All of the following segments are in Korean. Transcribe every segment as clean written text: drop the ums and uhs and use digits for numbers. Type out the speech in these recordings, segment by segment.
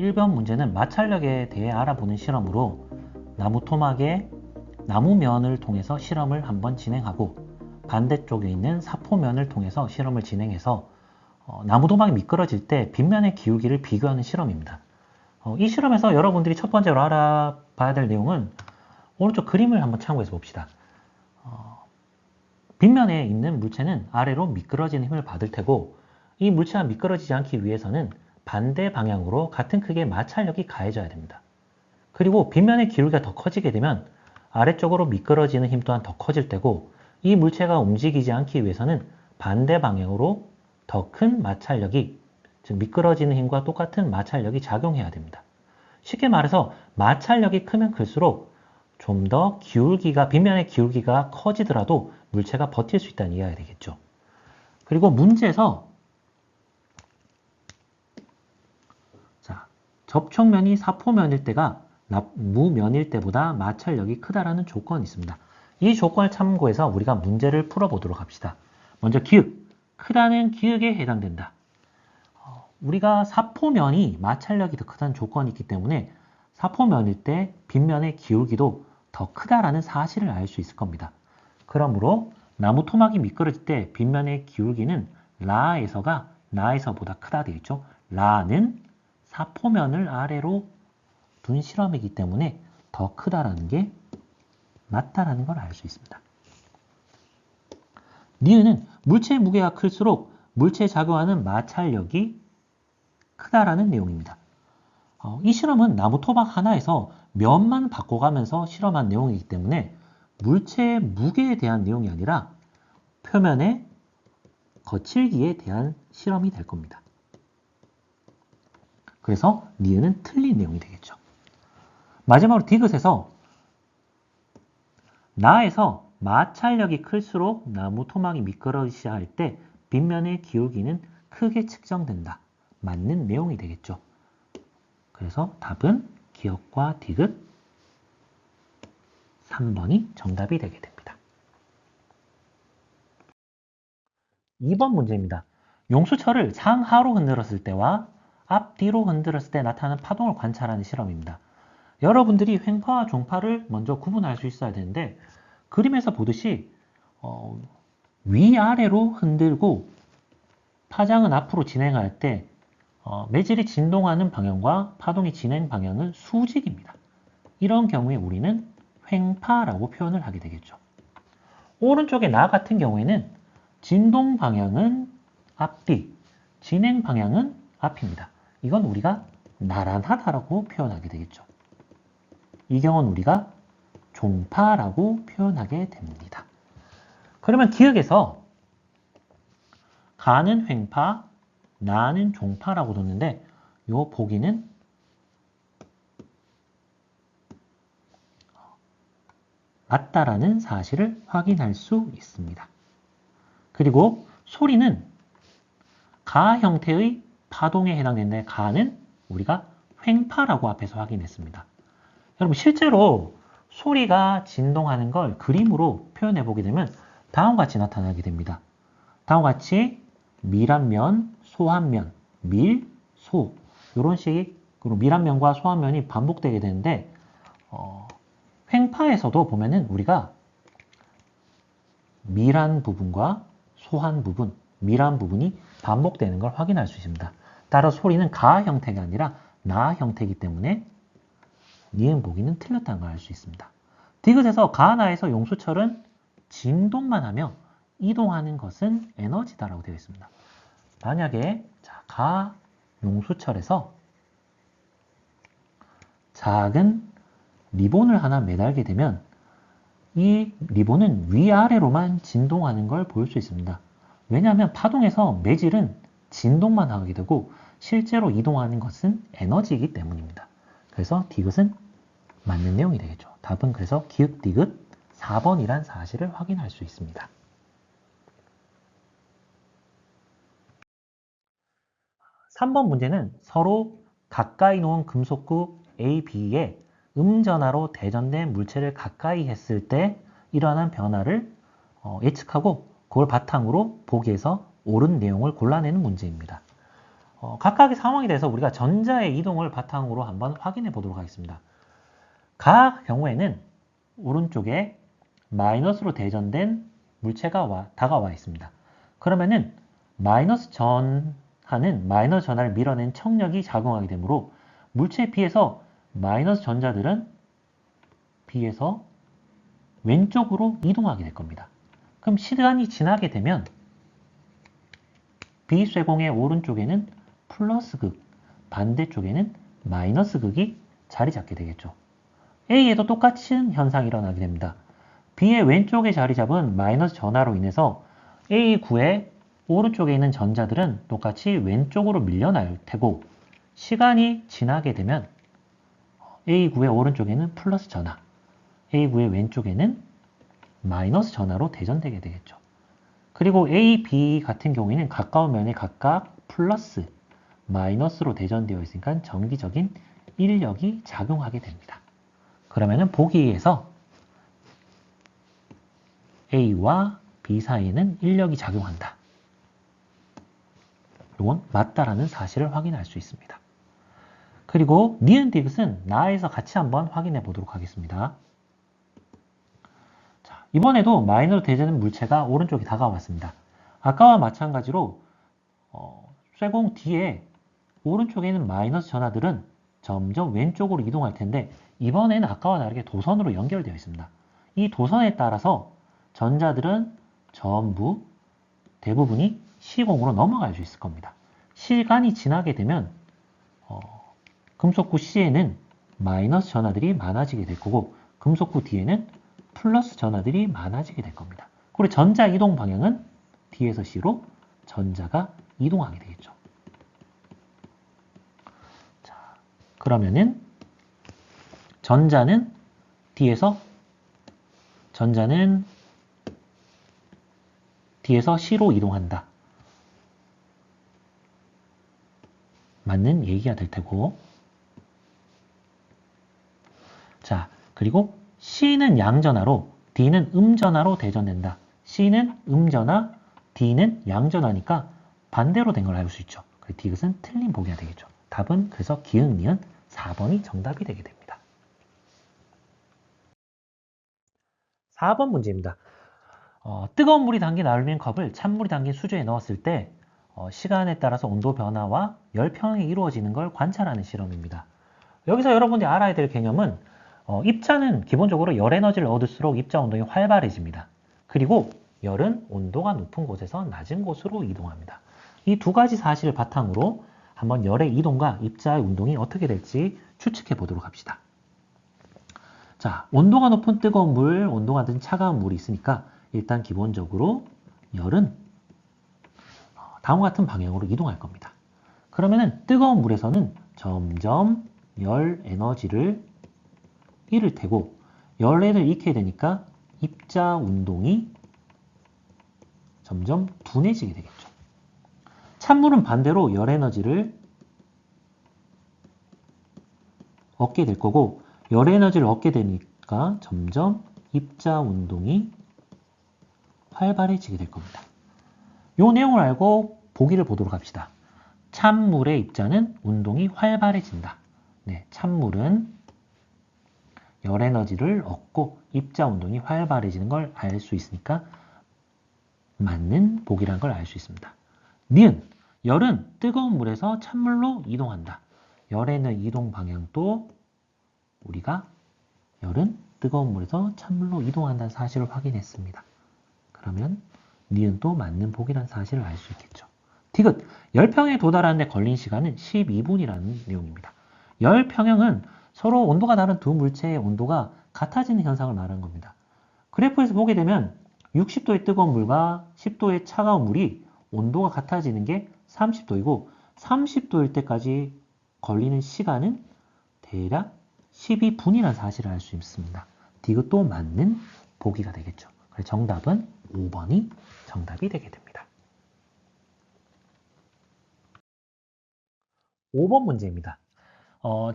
1번 문제는 마찰력에 대해 알아보는 실험으로 나무 토막에 나무면을 통해서 실험을 한번 진행하고 반대쪽에 있는 사포면을 통해서 실험을 진행해서 나무 토막이 미끄러질 때 빗면의 기울기를 비교하는 실험입니다. 이 실험에서 여러분들이 첫 번째로 알아봐야 될 내용은 오른쪽 그림을 한번 참고해서 봅시다. 빗면에 있는 물체는 아래로 미끄러지는 힘을 받을 테고 이 물체가 미끄러지지 않기 위해서는 반대 방향으로 같은 크기의 마찰력이 가해져야 됩니다. 그리고 빗면의 기울기가 더 커지게 되면 아래쪽으로 미끄러지는 힘 또한 더 커질 테고 이 물체가 움직이지 않기 위해서는 반대 방향으로 더 큰 마찰력이, 즉 미끄러지는 힘과 똑같은 마찰력이 작용해야 됩니다. 쉽게 말해서 마찰력이 크면 클수록 좀 더 기울기가, 빗면의 기울기가 커지더라도 물체가 버틸 수 있다는 이해가 되겠죠. 그리고 문제에서 접촉면이 사포면일 때가 무면일 때보다 마찰력이 크다라는 조건이 있습니다. 이 조건을 참고해서 우리가 문제를 풀어보도록 합시다. 먼저 기역, 크다는 기역에 해당된다. 우리가 사포면이 마찰력이 더 크다는 조건이 있기 때문에 사포면일 때 빗면의 기울기도 더 크다라는 사실을 알 수 있을 겁니다. 그러므로 나무 토막이 미끄러질 때 빗면의 기울기는 라에서가 나에서보다 크다 되어 있죠. 라는 사포면을 아래로 둔 실험이기 때문에 더 크다라는 게 맞다라는 걸 알 수 있습니다. 니은은 물체의 무게가 클수록 물체에 작용하는 마찰력이 크다라는 내용입니다. 이 실험은 나무 토막 하나에서 면만 바꿔가면서 실험한 내용이기 때문에 물체의 무게에 대한 내용이 아니라 표면의 거칠기에 대한 실험이 될 겁니다. 그래서 니은은 틀린 내용이 되겠죠. 마지막으로 디귿에서 나에서 마찰력이 클수록 나무 토막이 미끄러지셔야 할 때 빗면의 기울기는 크게 측정된다. 맞는 내용이 되겠죠. 그래서 답은 기역과 디귿 3번이 정답이 되게 됩니다. 2번 문제입니다. 용수철을 상하로 흔들었을 때와 앞뒤로 흔들었을 때 나타나는 파동을 관찰하는 실험입니다. 여러분들이 횡파와 종파를 먼저 구분할 수 있어야 되는데 그림에서 보듯이 위아래로 흔들고 파장은 앞으로 진행할 때 매질이 진동하는 방향과 파동이 진행 방향은 수직입니다. 이런 경우에 우리는 횡파라고 표현을 하게 되겠죠. 오른쪽에 나 같은 경우에는 진동 방향은 앞뒤, 진행 방향은 앞입니다. 이건 우리가 나란하다라고 표현하게 되겠죠. 이 경우는 우리가 종파라고 표현하게 됩니다. 그러면 기역에서 가는 횡파, 나는 종파라고 뒀는데 이 보기는 맞다라는 사실을 확인할 수 있습니다. 그리고 소리는 가 형태의 파동에 해당되는데 가는 우리가 횡파라고 앞에서 확인했습니다. 여러분 실제로 소리가 진동하는 걸 그림으로 표현해 보게 되면 다음과 같이 나타나게 됩니다. 다음과 같이 밀한 면, 소한 면, 밀, 소 이런 식으로 밀한 면과 소한 면이 반복되게 되는데 횡파에서도 보면은 우리가 밀한 부분과 소한 부분, 밀한 부분이 반복되는 걸 확인할 수 있습니다. 따라 소리는 가 형태가 아니라 나 형태이기 때문에 니은 보기는 틀렸다는 걸 알 수 있습니다. 디귿에서 가나에서 용수철은 진동만 하며 이동하는 것은 에너지다라고 되어 있습니다. 만약에 가 용수철에서 작은 리본을 하나 매달게 되면 이 리본은 위아래로만 진동하는 걸 볼 수 있습니다. 왜냐하면 파동에서 매질은 진동만 하게 되고 실제로 이동하는 것은 에너지이기 때문입니다. 그래서 디귿은 맞는 내용이 되겠죠. 답은 그래서 기역 디귿 4번이란 사실을 확인할 수 있습니다. 3번 문제는 서로 가까이 놓은 금속구 A, B에 음전하로 대전된 물체를 가까이 했을 때 일어나는 변화를 예측하고 그걸 바탕으로 보기에서 옳은 내용을 골라내는 문제입니다. 각각의 상황에 대해서 우리가 전자의 이동을 바탕으로 한번 확인해 보도록 하겠습니다. 각 경우에는 오른쪽에 마이너스로 대전된 물체가 다가와 있습니다. 그러면은 마이너스 전하는 마이너스 전하를 밀어낸 청력이 작용하게 되므로 물체 B에서 마이너스 전자들은 B에서 왼쪽으로 이동하게 될 겁니다. 그럼 시간이 지나게 되면 B 쇠공의 오른쪽에는 플러스 극, 반대쪽에는 마이너스 극이 자리 잡게 되겠죠. A에도 똑같은 현상이 일어나게 됩니다. B의 왼쪽에 자리 잡은 마이너스 전하로 인해서 A9의 오른쪽에 있는 전자들은 똑같이 왼쪽으로 밀려날 테고, 시간이 지나게 되면 A9의 오른쪽에는 플러스 전하, A9의 왼쪽에는 마이너스 전하로 대전되게 되겠죠. 그리고 A, B 같은 경우에는 가까운 면에 각각 플러스, 마이너스로 대전되어 있으니까 정기적인 인력이 작용하게 됩니다. 그러면은 보기에서 A와 B 사이에는 인력이 작용한다. 이건 맞다라는 사실을 확인할 수 있습니다. 그리고 니은 디귿은 나에서 같이 한번 확인해 보도록 하겠습니다. 자, 이번에도 마이너로 대전된 물체가 오른쪽에 다가왔습니다. 아까와 마찬가지로 쇠공 D의 오른쪽에 있는 마이너스 전하들은 점점 왼쪽으로 이동할 텐데, 이번에는 아까와 다르게 도선으로 연결되어 있습니다. 이 도선에 따라서 전자들은 전부 대부분이 C공으로 넘어갈 수 있을 겁니다. 시간이 지나게 되면 금속구 C에는 마이너스 전하들이 많아지게 될 거고, 금속구 D에는 플러스 전하들이 많아지게 될 겁니다. 그리고 전자 이동 방향은 D에서 C로 전자가 이동하게 되겠죠. 자, 그러면은 전자는 D에서 C로 이동한다. 맞는 얘기가 될 테고, 자, 그리고 C는 양전하로 D는 음전하로 대전된다. C는 음전하, D는 양전하니까 반대로 된 걸 알 수 있죠. 그래서 디귿은 틀린 보기가 되겠죠. 답은 그래서 기흥, 니은 4번이 정답이 되게 됩니다. 4번 문제입니다. 뜨거운 물이 담긴 알루미늄 컵을 찬물이 담긴 수조에 넣었을 때 시간에 따라서 온도 변화와 열 평형이 이루어지는 걸 관찰하는 실험입니다. 여기서 여러분들이 알아야 될 개념은 입자는 기본적으로 열 에너지를 얻을수록 입자 운동이 활발해집니다. 그리고 열은 온도가 높은 곳에서 낮은 곳으로 이동합니다. 이 두 가지 사실을 바탕으로 한번 열의 이동과 입자의 운동이 어떻게 될지 추측해 보도록 합시다. 자, 온도가 높은 뜨거운 물, 온도가 낮은 차가운 물이 있으니까 일단 기본적으로 열은 다음과 같은 방향으로 이동할 겁니다. 그러면은 뜨거운 물에서는 점점 열 에너지를 잃을 테고, 열을 잃게 되니까 입자 운동이 점점 둔해지게 되겠죠. 찬물은 반대로 열 에너지를 얻게 될 거고, 열 에너지를 얻게 되니까 점점 입자 운동이 활발해지게 될 겁니다. 이 내용을 알고 보기를 보도록 합시다. 찬물의 입자는 운동이 활발해진다. 네, 찬물은 열 에너지를 얻고 입자 운동이 활발해지는 걸 알 수 있으니까 맞는 보기란 걸 알 수 있습니다. 니은, 열은 뜨거운 물에서 찬물로 이동한다. 열의 이동 방향도 우리가 열은 뜨거운 물에서 찬물로 이동한다는 사실을 확인했습니다. 그러면 니은도 맞는 보기란 사실을 알 수 있겠죠. 디귿, 열평에 도달하는 데 걸린 시간은 12분이라는 내용입니다. 열평형은 서로 온도가 다른 두 물체의 온도가 같아지는 현상을 말하는 겁니다. 그래프에서 보게 되면 60도의 뜨거운 물과 10도의 차가운 물이 온도가 같아지는 게 30도이고 30도일 때까지 걸리는 시간은 대략 12분이라는 사실을 알 수 있습니다. 디귿도 맞는 보기가 되겠죠. 그래서 정답은 5번이 정답이 되게 됩니다. 5번 문제입니다.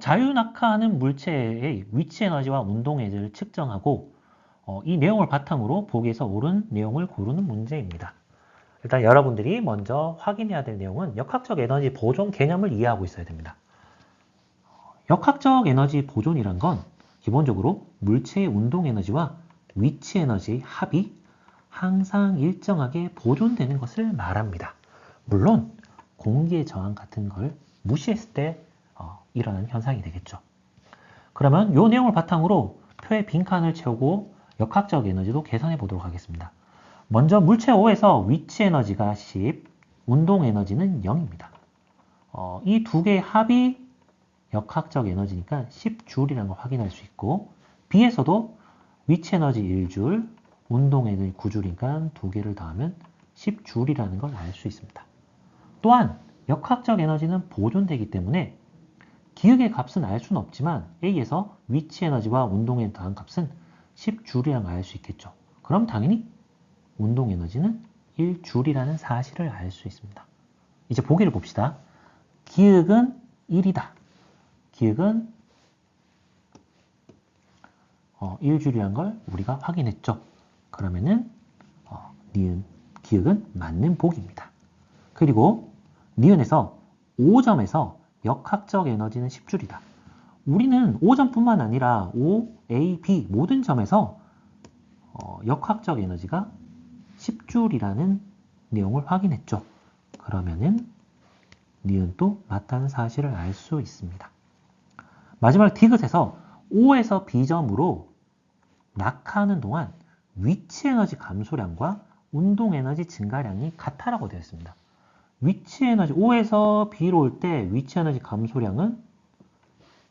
자유낙하하는 물체의 위치 에너지와 운동 에너지를 측정하고 이 내용을 바탕으로 보기에서 옳은 내용을 고르는 문제입니다. 일단 여러분들이 먼저 확인해야 될 내용은 역학적 에너지 보존 개념을 이해하고 있어야 됩니다. 역학적 에너지 보존이란 건 기본적으로 물체의 운동 에너지와 위치 에너지의 합이 항상 일정하게 보존되는 것을 말합니다. 물론 공기의 저항 같은 걸 무시했을 때 일어나는 현상이 되겠죠. 그러면 이 내용을 바탕으로 표의 빈칸을 채우고 역학적 에너지도 계산해 보도록 하겠습니다. 먼저 물체 O에서 위치 에너지가 10, 운동 에너지는 0입니다. 이 두 개의 합이 역학적 에너지니까 10줄이라는 걸 확인할 수 있고, B에서도 위치 에너지 1줄, 운동 에너지 9줄이니까 두 개를 더하면 10줄이라는 걸 알 수 있습니다. 또한 역학적 에너지는 보존되기 때문에 기역의 값은 알 수는 없지만 A에서 위치 에너지와 운동 에너지 더한 값은 10줄이라는 걸 알 수 있겠죠. 그럼 당연히 운동 에너지는 1줄이라는 사실을 알 수 있습니다. 이제 보기를 봅시다. 기역은 1이다. 기역은 1줄이라는 걸 우리가 확인했죠. 그러면은 니은 기역은 맞는 보기입니다. 그리고 니은에서 5점에서 역학적 에너지는 10줄이다. 우리는 5점뿐만 아니라 O, A, B 모든 점에서 역학적 에너지가 10줄이라는 내용을 확인했죠. 그러면은 니은도 맞다는 사실을 알 수 있습니다. 마지막 디귿에서 O에서 B점으로 낙하하는 동안 위치 에너지 감소량과 운동 에너지 증가량이 같다라고 되어 있습니다. 위치 에너지 O에서 B로 올 때 위치 에너지 감소량은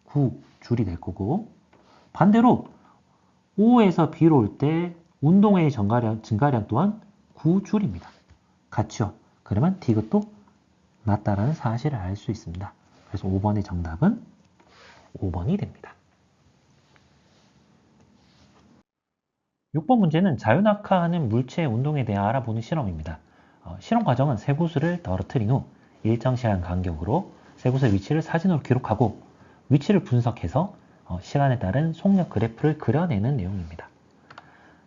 9줄이 될 거고, 반대로 O에서 B로 올 때 운동 에너지 증가량 또한 9줄입니다. 같죠? 그러면 디귿도 맞다라는 사실을 알 수 있습니다. 그래서 5번의 정답은 5번이 됩니다. 6번 문제는 자유낙하하는 물체의 운동에 대해 알아보는 실험입니다. 실험 과정은 세 구슬을 떨어뜨린 후 일정 시간 간격으로 세 구슬의 위치를 사진으로 기록하고 위치를 분석해서 시간에 따른 속력 그래프를 그려내는 내용입니다.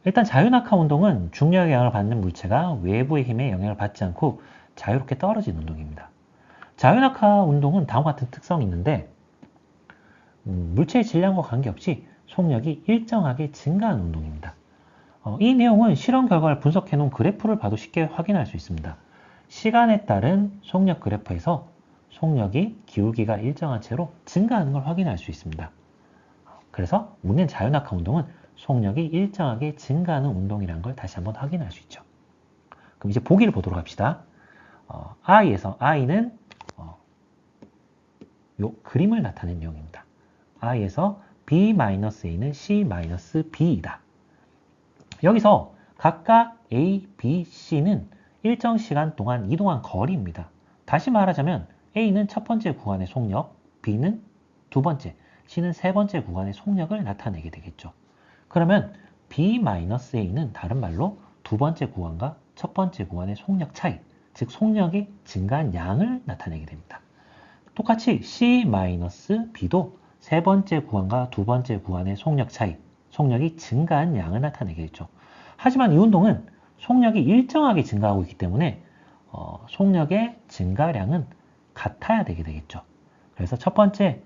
일단 자유낙하 운동은 중력의 영향을 받는 물체가 외부의 힘에 영향을 받지 않고 자유롭게 떨어지는 운동입니다. 자유낙하 운동은 다음과 같은 특성이 있는데 물체의 질량과 관계없이 속력이 일정하게 증가하는 운동입니다. 이 내용은 실험 결과를 분석해 놓은 그래프를 봐도 쉽게 확인할 수 있습니다. 시간에 따른 속력 그래프에서 속력이 기울기가 일정한 채로 증가하는 걸 확인할 수 있습니다. 그래서 우리는 자유낙하 운동은 속력이 일정하게 증가하는 운동이라는 걸 다시 한번 확인할 수 있죠. 그럼 이제 보기를 보도록 합시다. I에서 I는 요 그림을 나타낸 내용입니다. I에서 B-A는 C-B이다. 여기서 각각 A, B, C는 일정 시간 동안 이동한 거리입니다. 다시 말하자면 A는 첫 번째 구간의 속력, B는 두 번째, C는 세 번째 구간의 속력을 나타내게 되겠죠. 그러면 B-A는 다른 말로 두 번째 구간과 첫 번째 구간의 속력 차이, 즉 속력이 증가한 양을 나타내게 됩니다. 똑같이 C-B도 세 번째 구간과 두 번째 구간의 속력 차이, 속력이 증가한 양을 나타내겠죠. 하지만 이 운동은 속력이 일정하게 증가하고 있기 때문에 속력의 증가량은 같아야 되겠죠. 그래서 첫 번째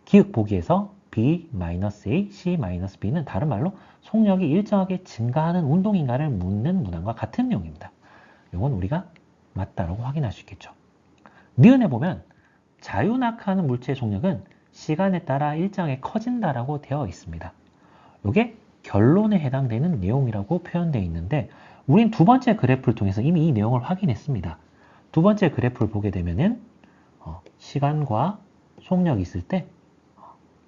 기역 보기에서 B-A, C-B는 다른 말로 속력이 일정하게 증가하는 운동인가를 묻는 문항과 같은 내용입니다. 이건 우리가 맞다라고 확인할 수 있겠죠. 니은에 보면 자유낙하하는 물체의 속력은 시간에 따라 일정하게 커진다라고 되어 있습니다. 이게 결론에 해당되는 내용이라고 표현되어 있는데 우린 두 번째 그래프를 통해서 이미 이 내용을 확인했습니다. 두 번째 그래프를 보게 되면은 시간과 속력이 있을 때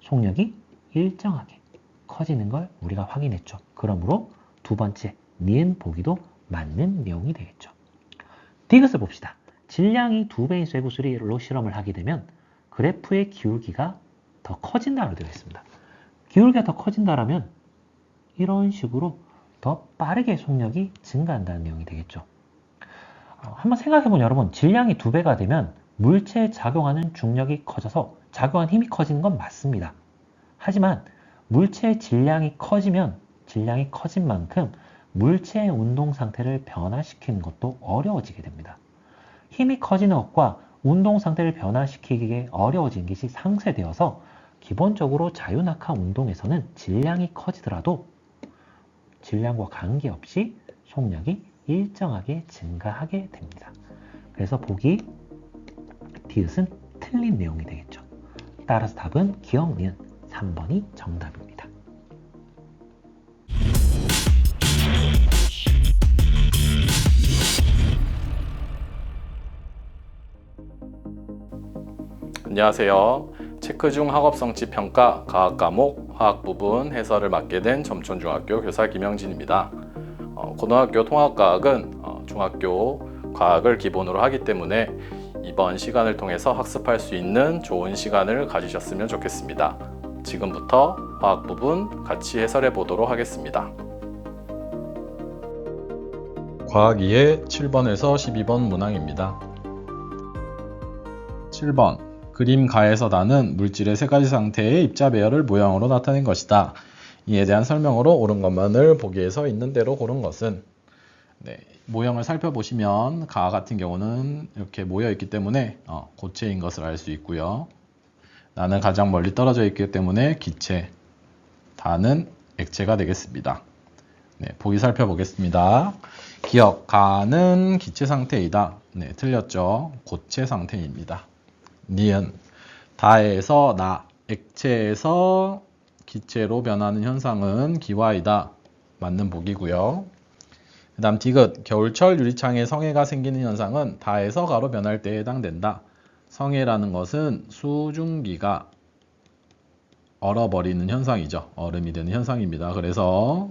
속력이 일정하게 커지는 걸 우리가 확인했죠. 그러므로 두 번째 니은 보기도 맞는 내용이 되겠죠. 디귿을 봅시다. 질량이 2배인 쇠구슬로 실험을 하게 되면 그래프의 기울기가 더 커진다고 되어 있습니다. 기울기가 더 커진다라면 이런 식으로 더 빠르게 속력이 증가한다는 내용이 되겠죠. 한번 생각해보면 여러분, 질량이 2배가 되면 물체에 작용하는 중력이 커져서 작용하는 힘이 커지는 건 맞습니다. 하지만 물체의 질량이 커지면 질량이 커진 만큼 물체의 운동 상태를 변화시키는 것도 어려워지게 됩니다. 힘이 커지는 것과 운동 상태를 변화시키기 어려워진 것이 상쇄되어서 기본적으로 자유낙하 운동에서는 질량이 커지더라도 질량과 관계없이 속력이 일정하게 증가하게 됩니다. 그래서 보기 디귿은 틀린 내용이 되겠죠. 따라서 답은 기억, 니은 3번이 정답입니다. 안녕하세요. 체크 중 학업 성취 평가 과학 과목 화학 부분 해설을 맡게 된 점촌중학교 교사 김영진입니다. 고등학교 통합과학은 중학교 과학을 기본으로 하기 때문에 이번 시간을 통해서 학습할 수 있는 좋은 시간을 가지셨으면 좋겠습니다. 지금부터 화학 부분 같이 해설해 보도록 하겠습니다. 과학 2의 7번에서 12번 문항입니다. 7번 그림 가에서 나는 물질의 세 가지 상태의 입자 배열을 모형으로 나타낸 것이다. 이에 대한 설명으로 옳은 것만을 보기에서 있는 대로 고른 것은 모형을 살펴보시면 가 같은 경우는 이렇게 모여 있기 때문에 고체인 것을 알 수 있고요. 나는 가장 멀리 떨어져 있기 때문에 기체, 다는 액체가 되겠습니다. 보기 살펴보겠습니다. 기억, 가는 기체 상태이다. 틀렸죠. 고체 상태입니다. 니은, 다에서 나, 액체에서 기체로 변하는 현상은 기화이다. 맞는 보기고요. 그 다음 디귿, 겨울철 유리창에 성해가 생기는 현상은 다에서 가로 변할 때에 해당된다. 성해라는 것은 수증기가 얼어버리는 현상이죠. 얼음이 되는 현상입니다. 그래서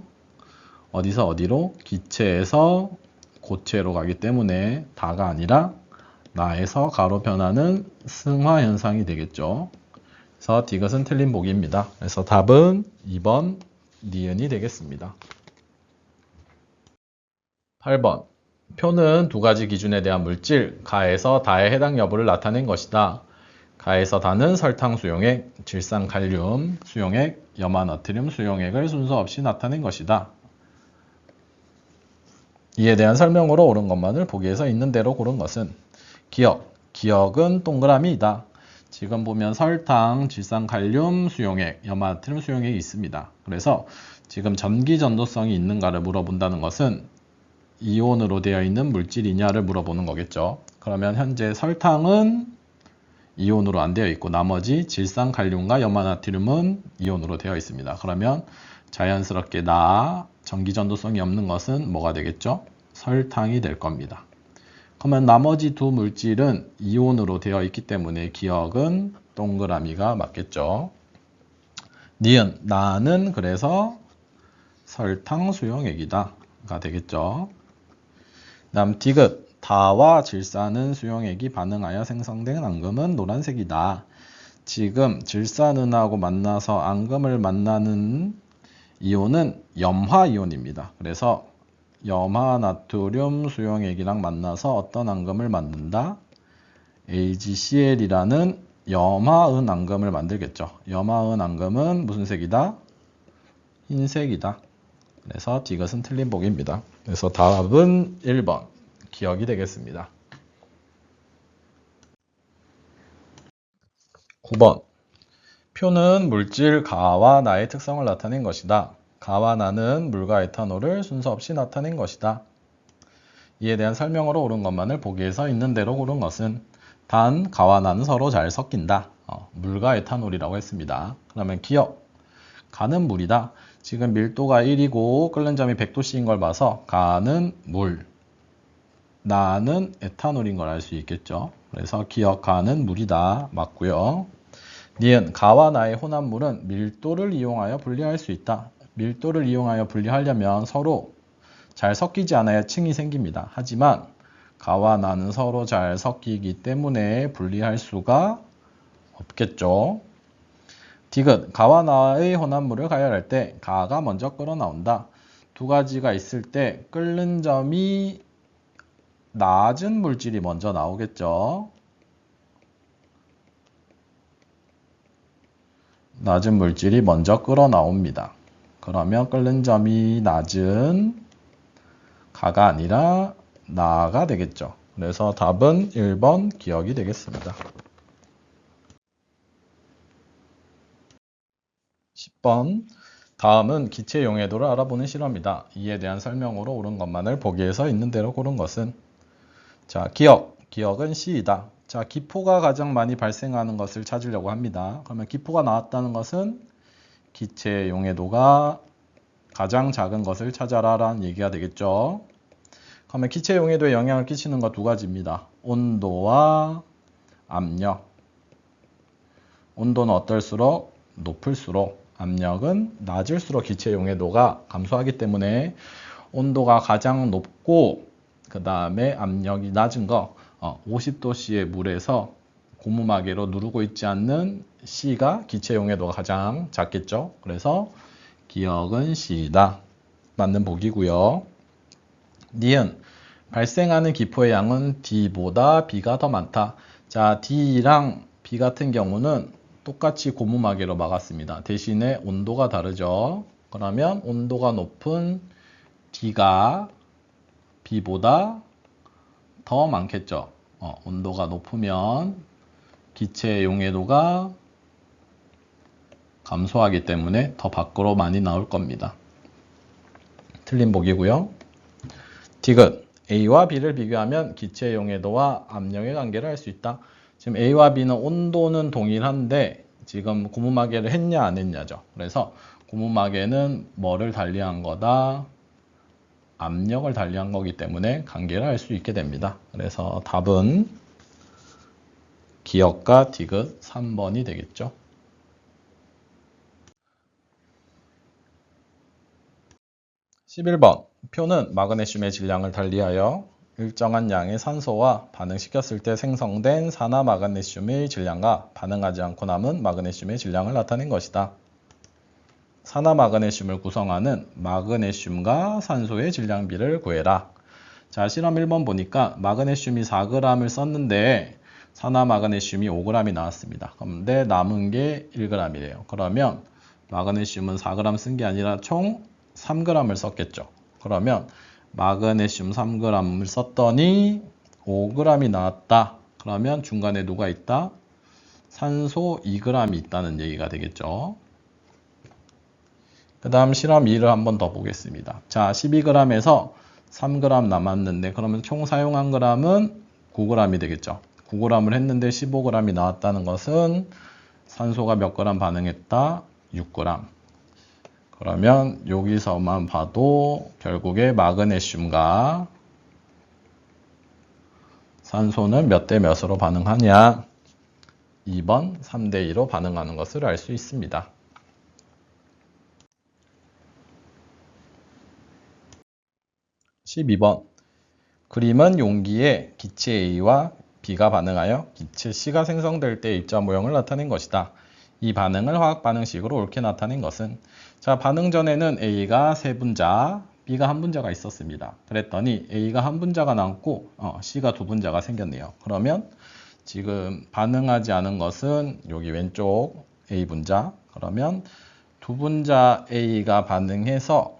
어디서 어디로? 기체에서 고체로 가기 때문에 다가 아니라 나에서 가로 변하는 승화 현상이 되겠죠. 그래서 디귿은 틀린 보기입니다. 그래서 답은 2번 니은이 되겠습니다. 8번 표는 두 가지 기준에 대한 물질 가에서 다의 해당 여부를 나타낸 것이다. 가에서 다는 설탕 수용액, 질산 칼륨 수용액, 염화 나트륨 수용액을 순서 없이 나타낸 것이다. 이에 대한 설명으로 옳은 것만을 보기에서 있는 대로 고른 것은 기억, 기억은 동그라미이다. 지금 보면 설탕, 질산칼륨 수용액, 염화나트륨 수용액이 있습니다. 그래서 지금 전기 전도성이 있는가를 물어본다는 것은 이온으로 되어 있는 물질이냐를 물어보는 거겠죠. 그러면 현재 설탕은 이온으로 안 되어 있고 나머지 질산칼륨과 염화나트륨은 이온으로 되어 있습니다. 그러면 자연스럽게 전기 전도성이 없는 것은 뭐가 되겠죠? 설탕이 될 겁니다. 그러면 나머지 두 물질은 이온으로 되어 있기 때문에 기억은 동그라미가 맞겠죠. 니은, 나는 그래서 설탕 수용액이다 가 되겠죠. 다음 디귿, 다와 질산은 수용액이 반응하여 생성된 앙금은 노란색이다. 지금 질산은하고 만나서 앙금을 만나는 이온은 염화이온입니다. 그래서 염화나트륨 수용액이랑 만나서 어떤 앙금을 만든다? AgCl이라는 염화은 앙금을 만들겠죠. 염화은 앙금은 무슨 색이다? 흰색이다. 그래서 디귿은 틀린 보기입니다. 그래서 답은 1번 기억이 되겠습니다. 9번 표는 물질 가와 나의 특성을 나타낸 것이다. 가와 나는 물과 에탄올을 순서 없이 나타낸 것이다. 이에 대한 설명으로 옳은 것만을 보기에서 있는 대로 고른 것은 단, 가와 나는 서로 잘 섞인다. 물과 에탄올이라고 했습니다. 그러면 기억, 가는 물이다. 지금 밀도가 1이고 끓는 점이 100도씨인 걸 봐서 가는 물, 나는 에탄올인 걸 알 수 있겠죠. 그래서 기억, 가는 물이다. 맞고요. 니은, 가와 나의 혼합물은 밀도를 이용하여 분리할 수 있다. 밀도를 이용하여 분리하려면 서로 잘 섞이지 않아야 층이 생깁니다. 하지만 가와 나는 서로 잘 섞이기 때문에 분리할 수가 없겠죠. 디귿, 가와 나의 혼합물을 가열할 때 가가 먼저 끓어 나온다. 두 가지가 있을 때 끓는 점이 낮은 물질이 먼저 나오겠죠. 낮은 물질이 먼저 끓어 나옵니다. 그러면 끓는 점이 낮은 가가 아니라 나가 되겠죠. 그래서 답은 1번 기억이 되겠습니다. 10번. 다음은 기체 용해도를 알아보는 실험이다. 이에 대한 설명으로 옳은 것만을 보기에서 있는 대로 고른 것은? 자, 기억은 C이다. 자, 기포가 가장 많이 발생하는 것을 찾으려고 합니다. 그러면 기포가 나왔다는 것은 기체 용해도가 가장 작은 것을 찾아라 라는 얘기가 되겠죠. 그러면 기체 용해도에 영향을 끼치는 것 두 가지입니다. 온도와 압력. 온도는 어떨수록 높을수록, 압력은 낮을수록 기체 용해도가 감소하기 때문에 온도가 가장 높고 그 다음에 압력이 낮은 거 50도씨의 물에서 고무마개로 누르고 있지 않는 C가 기체 용해도가 가장 작겠죠. 그래서 기억은 C이다. 맞는 보기고요. 니은 발생하는 기포의 양은 D보다 B가 더 많다. 자, D랑 B 같은 경우는 똑같이 고무마개로 막았습니다. 대신에 온도가 다르죠. 그러면 온도가 높은 D가 B보다 더 많겠죠. 온도가 높으면 기체 용해도가 감소하기 때문에 더 밖으로 많이 나올 겁니다. 틀린 보기고요. 디귿 A와 B를 비교하면 기체 용해도와 압력의 관계를 알 수 있다. 지금 A와 B는 온도는 동일한데 지금 고무마개를 했냐 안 했냐죠. 그래서 고무마개는 뭐를 달리한 거다? 압력을 달리한 거기 때문에 관계를 알 수 있게 됩니다. 그래서 답은 기억과 디귿 3번이 되겠죠. 11번. 표는 마그네슘의 질량을 달리하여 일정한 양의 산소와 반응시켰을 때 생성된 산화 마그네슘의 질량과 반응하지 않고 남은 마그네슘의 질량을 나타낸 것이다. 산화 마그네슘을 구성하는 마그네슘과 산소의 질량비를 구해라. 자, 실험 1번 보니까 마그네슘이 4g을 썼는데 산화 마그네슘이 5g이 나왔습니다. 그런데 남은 게 1g이래요. 그러면 마그네슘은 4g 쓴 게 아니라 총 3g을 썼겠죠. 그러면 마그네슘 3g을 썼더니 5g이 나왔다. 그러면 중간에 누가 있다? 산소 2g이 있다는 얘기가 되겠죠. 그 다음 실험 2를 한번 더 보겠습니다. 자, 12g에서 3g 남았는데 그러면 총 사용한 g은 9g이 되겠죠. 9g을 했는데 15g이 나왔다는 것은 산소가 몇 g 반응했다? 6g. 그러면 여기서만 봐도 결국에 마그네슘과 산소는 몇 대 몇으로 반응하냐? 2번 3대 2로 반응하는 것을 알 수 있습니다. 12번. 그림은 용기에 기체 A와 B가 반응하여 기체 C가 생성될 때 입자 모형을 나타낸 것이다. 이 반응을 화학 반응식으로 옳게 나타낸 것은? 자, 반응 전에는 A가 세 분자, B가 한 분자가 있었습니다. 그랬더니 A가 한 분자가 남고 C가 두 분자가 생겼네요. 그러면 지금 반응하지 않은 것은 여기 왼쪽 A 분자. 그러면 두 분자 A가 반응해서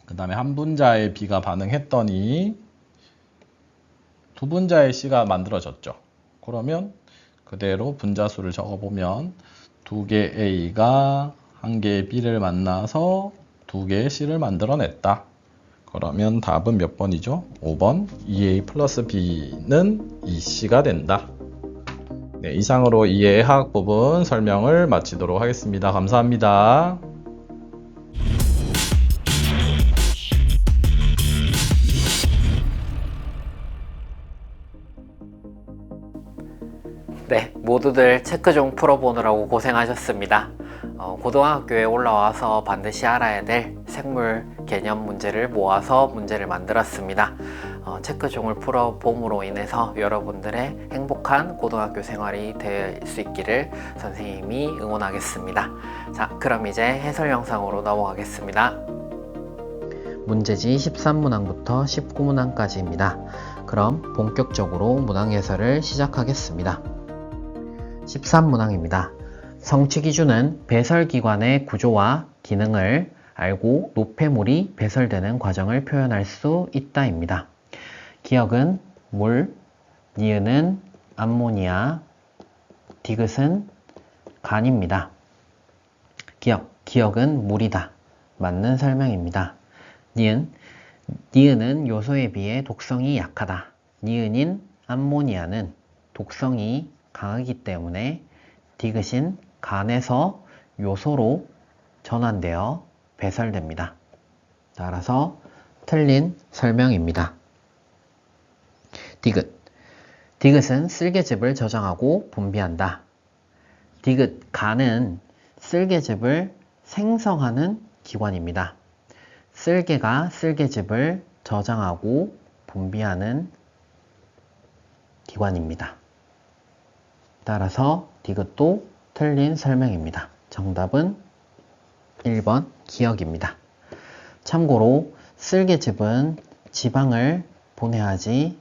그 다음에 한 분자의 B가 반응했더니 두 분자의 C가 만들어졌죠. 그러면 그대로 분자수를 적어보면 두 개 A가 한 개의 B를 만나서 두 개의 C를 만들어냈다. 그러면 답은 몇 번이죠? 5번 2A 플러스 B는 2C가 된다. 네, 이상으로 2의 화학 부분 설명을 마치도록 하겠습니다. 감사합니다. 네, 모두들 체크 중 풀어보느라고 고생하셨습니다. 고등학교에 올라와서 반드시 알아야 될 생물 개념 문제를 모아서 문제를 만들었습니다. 체크 중을 풀어봄으로 인해서 여러분들의 행복한 고등학교 생활이 될 수 있기를 선생님이 응원하겠습니다. 자, 그럼 이제 해설 영상으로 넘어가겠습니다. 문제지 13문항부터 19문항까지입니다. 그럼 본격적으로 문항 해설을 시작하겠습니다. 13문항입니다. 성취 기준은 배설기관의 구조와 기능을 알고 노폐물이 배설되는 과정을 표현할 수 있다입니다. 기역은 물, 니은은 암모니아, 디귿은 간입니다. 기역은 물이다. 맞는 설명입니다. 니은은 요소에 비해 독성이 약하다. 니은인 암모니아는 독성이 강하기 때문에 디귿인 간에서 요소로 전환되어 배설됩니다. 따라서 틀린 설명입니다. 디귿은 쓸개즙을 저장하고 분비한다. 간은 쓸개즙을 생성하는 기관입니다. 쓸개가 쓸개즙을 저장하고 분비하는 기관입니다. 따라서 디귿도 틀린 설명입니다. 정답은 1번 기역입니다. 참고로 쓸개즙은 지방을 분해하지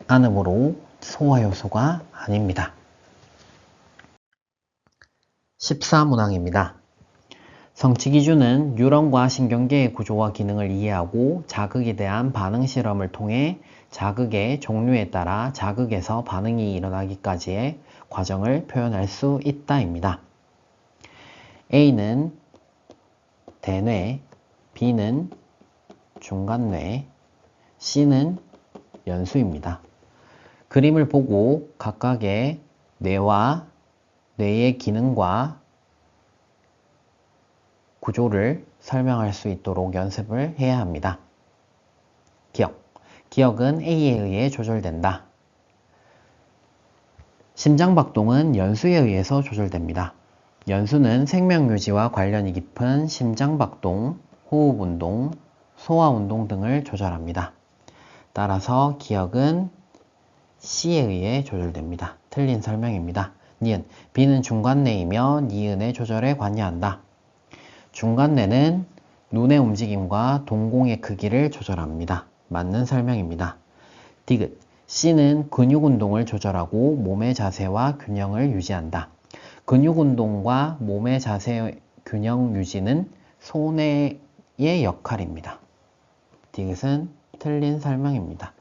않으므로 소화효소가 아닙니다. 14문항입니다. 성취기준은 뉴런과 신경계의 구조와 기능을 이해하고 자극에 대한 반응 실험을 통해 자극의 종류에 따라 자극에서 반응이 일어나기까지의 과정을 표현할 수 있다입니다. A는 대뇌, B는 중간뇌, C는 연수입니다. 그림을 보고 각각의 뇌와 뇌의 기능과 구조를 설명할 수 있도록 연습을 해야 합니다. 기역은 A에 의해 조절된다. 심장박동은 연수에 의해서 조절됩니다. 연수는 생명유지와 관련이 깊은 심장박동, 호흡운동, 소화운동 등을 조절합니다. 따라서 기역은 C에 의해 조절됩니다. 틀린 설명입니다. B는 중간뇌이며 니은의 조절에 관여한다. 중간뇌는 눈의 움직임과 동공의 크기를 조절합니다. 맞는 설명입니다. C는 근육운동을 조절하고 몸의 자세와 균형을 유지한다. 근육운동과 몸의 자세 균형 유지는 소뇌의 역할입니다. 디귿은 틀린 설명입니다.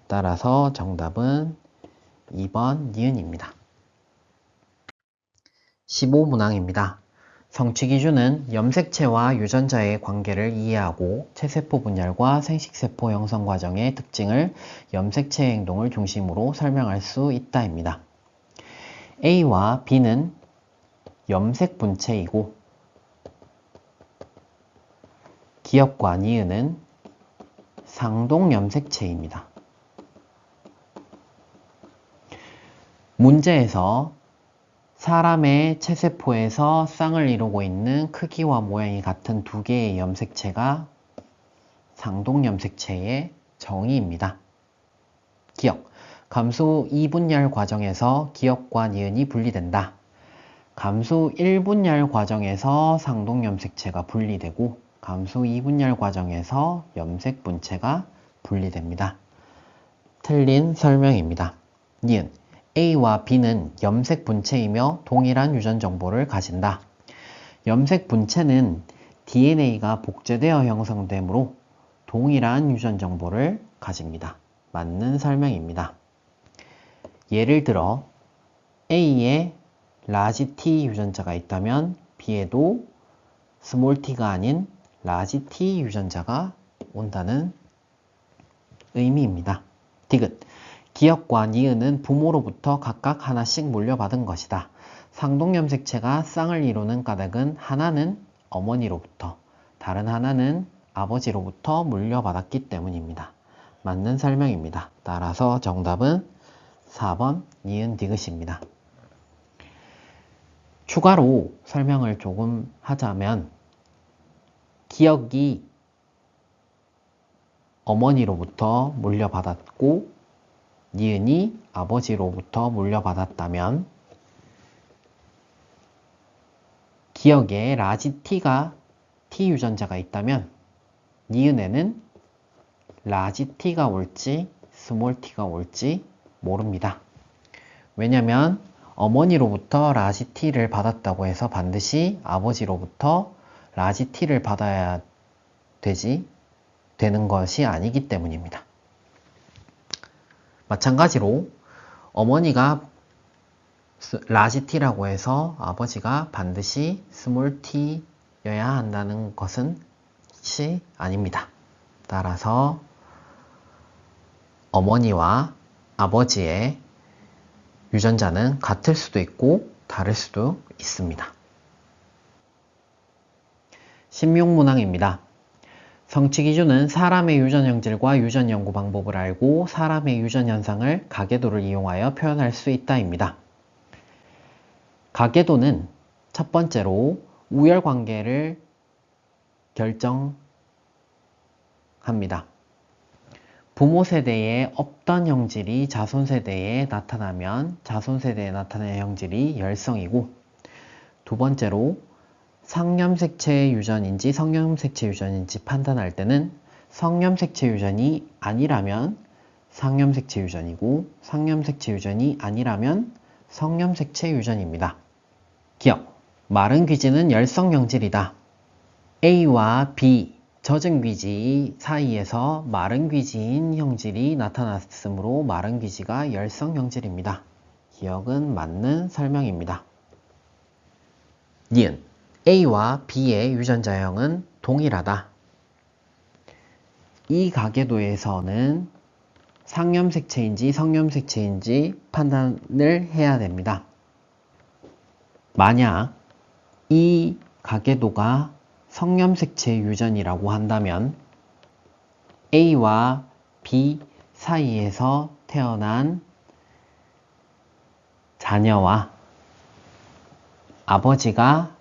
따라서 정답은 2번 니은입니다. 15문항입니다. 성취기준은 염색체와 유전자의 관계를 이해하고 체세포 분열과 생식세포 형성 과정의 특징을 염색체의 행동을 중심으로 설명할 수 있다입니다. A와 B는 염색 분체이고 기역과 니은은 상동 염색체입니다. 문제에서 사람의 체세포에서 쌍을 이루고 있는 크기와 모양이 같은 두 개의 염색체가 상동염색체의 정의입니다. 감수 2분열 과정에서 기역과 니은이 분리된다. 감수 1분열 과정에서 상동염색체가 분리되고 감수 2분열 과정에서 염색 분체가 분리됩니다. 틀린 설명입니다. A와 B는 염색 분체이며 동일한 유전 정보를 가진다. 염색 분체는 DNA가 복제되어 형성되므로 동일한 유전 정보를 가집니다. 맞는 설명입니다. 예를 들어 A에 라지 T 유전자가 있다면 B에도 스몰 t가 아닌 라지 T 유전자가 온다는 의미입니다. 기역과 니은은 부모로부터 각각 하나씩 물려받은 것이다. 상동염색체가 쌍을 이루는 까닭은 하나는 어머니로부터, 다른 하나는 아버지로부터 물려받았기 때문입니다. 맞는 설명입니다. 따라서 정답은 4번 니은 디귿입니다. 추가로 설명을 조금 하자면 기역이 어머니로부터 물려받았고 니은이 아버지로부터 물려받았다면 기역에 라지 T가 T 유전자가 있다면 니은에는 라지 T가 올지 스몰 t가 올지 모릅니다. 왜냐면 어머니로부터 라지 T를 받았다고 해서 반드시 아버지로부터 라지 T를 받아야 되는 것이 아니기 때문입니다. 마찬가지로 어머니가 라지 T라고 해서 아버지가 반드시 스몰 T여야 한다는 것은 아닙니다. 따라서 어머니와 아버지의 유전자는 같을 수도 있고 다를 수도 있습니다. 16문항입니다. 성취기준은 사람의 유전 형질과 유전 연구 방법을 알고 사람의 유전 현상을 가계도를 이용하여 표현할 수 있다입니다. 가계도는 첫 번째로 우열관계를 결정합니다. 부모 세대에 없던 형질이 자손 세대에 나타나면 자손 세대에 나타나는 형질이 열성이고, 두 번째로 상염색체 유전인지 성염색체 유전인지 판단할 때는 성염색체 유전이 아니라면 상염색체 유전이고 상염색체 유전이 아니라면 성염색체 유전입니다. 기억, 마른 귀지는 열성 형질이다. A와 B 젖은 귀지 사이에서 마른 귀지인 형질이 나타났으므로 마른 귀지가 열성 형질입니다. 기억은 맞는 설명입니다. 니은 A와 B의 유전자형은 동일하다. 이 가계도에서는 상염색체인지 성염색체인지 판단을 해야 됩니다. 만약 이 가계도가 성염색체 유전이라고 한다면 A와 B 사이에서 태어난 자녀와 아버지가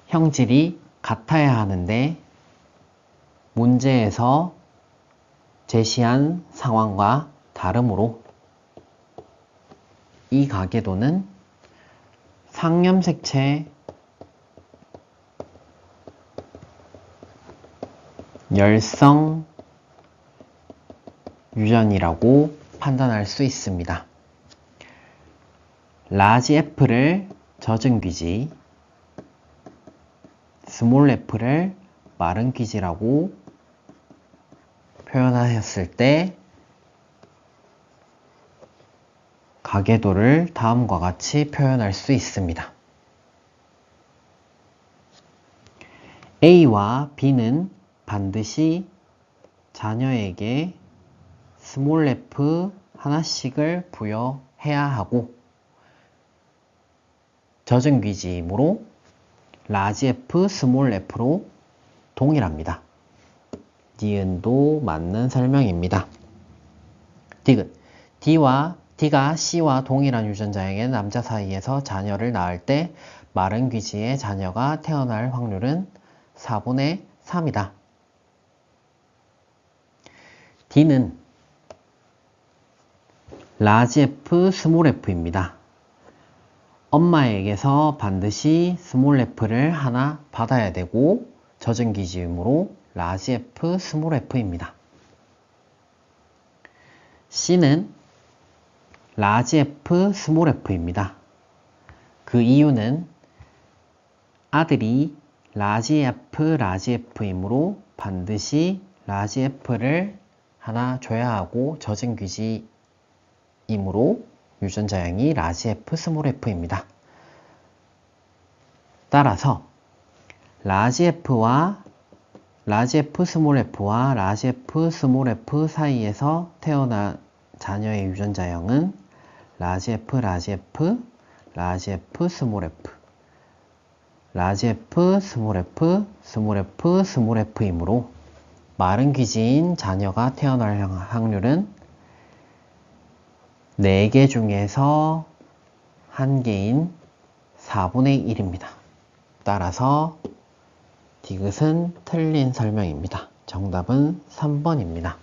형질이 같아야 하는데 문제에서 제시한 상황과 다르므로 이 가계도는 상염색체 열성 유전이라고 판단할 수 있습니다. 라지 F를 젖은 귀지, 스몰 f를 마른 귀지라고 표현하였을 때 가계도를 다음과 같이 표현할 수 있습니다. A와 B는 반드시 자녀에게 스몰 f 하나씩을 부여해야 하고 젖은 귀지이므로 라지 F, 스몰 f로 동일합니다. 니은도 맞는 설명입니다. 디귿, D가 C와 동일한 유전자형의 남자 사이에서 자녀를 낳을 때 마른 귀지의 자녀가 태어날 확률은 4분의 3이다. D는 라지 F, 스몰 f입니다. 엄마에게서 반드시 스몰 f를 하나 받아야 되고 젖은 귀지이므로 라지 F, 스몰 f입니다. C는 라지 F, 스몰 f입니다. 그 이유는 아들이 라지 F이므로 반드시 라지 F를 하나 줘야 하고 젖은 귀지이므로 유전자형이 라지 F, 스몰 f입니다. 따라서 라지 F, 스몰 f와 라지 F, 스몰 f 사이에서 태어난 자녀의 유전자형은 라지 F, 라지 F, 스몰 f, 라지 F, 스몰 f, 스몰 f, 스몰 f이므로 마른 귀지인 자녀가 태어날 확률은 4개 중에서 1개인 4분의 1입니다. 따라서 디귿은 틀린 설명입니다. 정답은 3번입니다.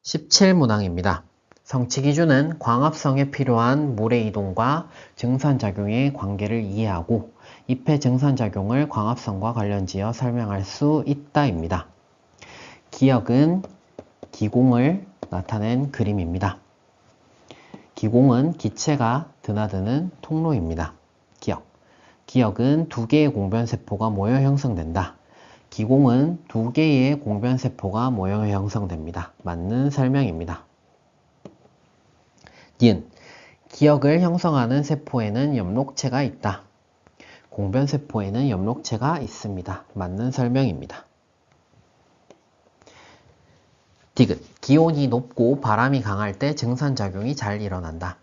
17문항입니다. 성취기준은 광합성에 필요한 물의 이동과 증산작용의 관계를 이해하고 잎의 증산작용을 광합성과 관련지어 설명할 수 있다입니다. 기역은 기공을 나타낸 그림입니다. 기공은 기체가 드나드는 통로입니다. 기역, 기역은 2개의 공변세포가 모여 형성된다. 기공은 2개의 공변세포가 모여 형성됩니다. 맞는 설명입니다. 니은, 기역을 형성하는 세포에는 엽록체가 있다. 공변세포에는 엽록체가 있습니다. 맞는 설명입니다. 디귿, 기온이 높고 바람이 강할 때 증산작용이 잘 일어난다.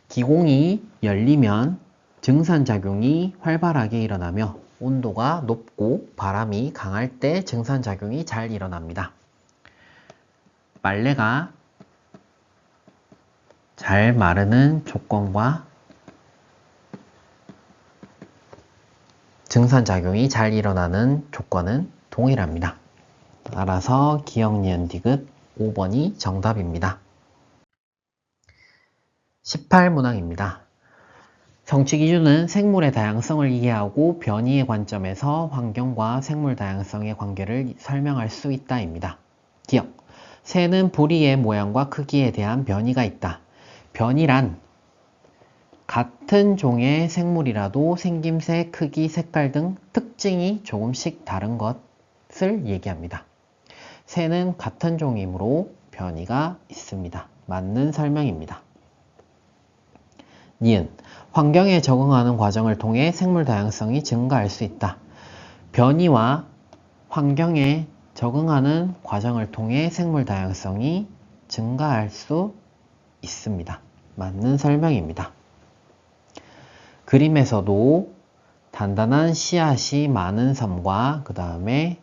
기공이 열리면 증산작용이 활발하게 일어나며 온도가 높고 바람이 강할 때 증산작용이 잘 일어납니다. 빨래가 잘 마르는 조건과 증산작용이 잘 일어나는 조건은 동일합니다. 따라서 기역, 니은, 디귿 5번이 정답입니다. 18문항입니다. 성취기준은 생물의 다양성을 이해하고 변이의 관점에서 환경과 생물 다양성의 관계를 설명할 수 있다입니다. 기역, 새는 부리의 모양과 크기에 대한 변이가 있다. 변이란 같은 종의 생물이라도 생김새, 크기, 색깔 등 특징이 조금씩 다른 것을 얘기합니다. 새는 같은 종이므로 변이가 있습니다. 맞는 설명입니다. 니은, 환경에 적응하는 과정을 통해 생물 다양성이 증가할 수 있다. 변이와 환경에 적응하는 과정을 통해 생물 다양성이 증가할 수 있습니다. 맞는 설명입니다. 그림에서도 단단한 씨앗이 많은 섬과 그 다음에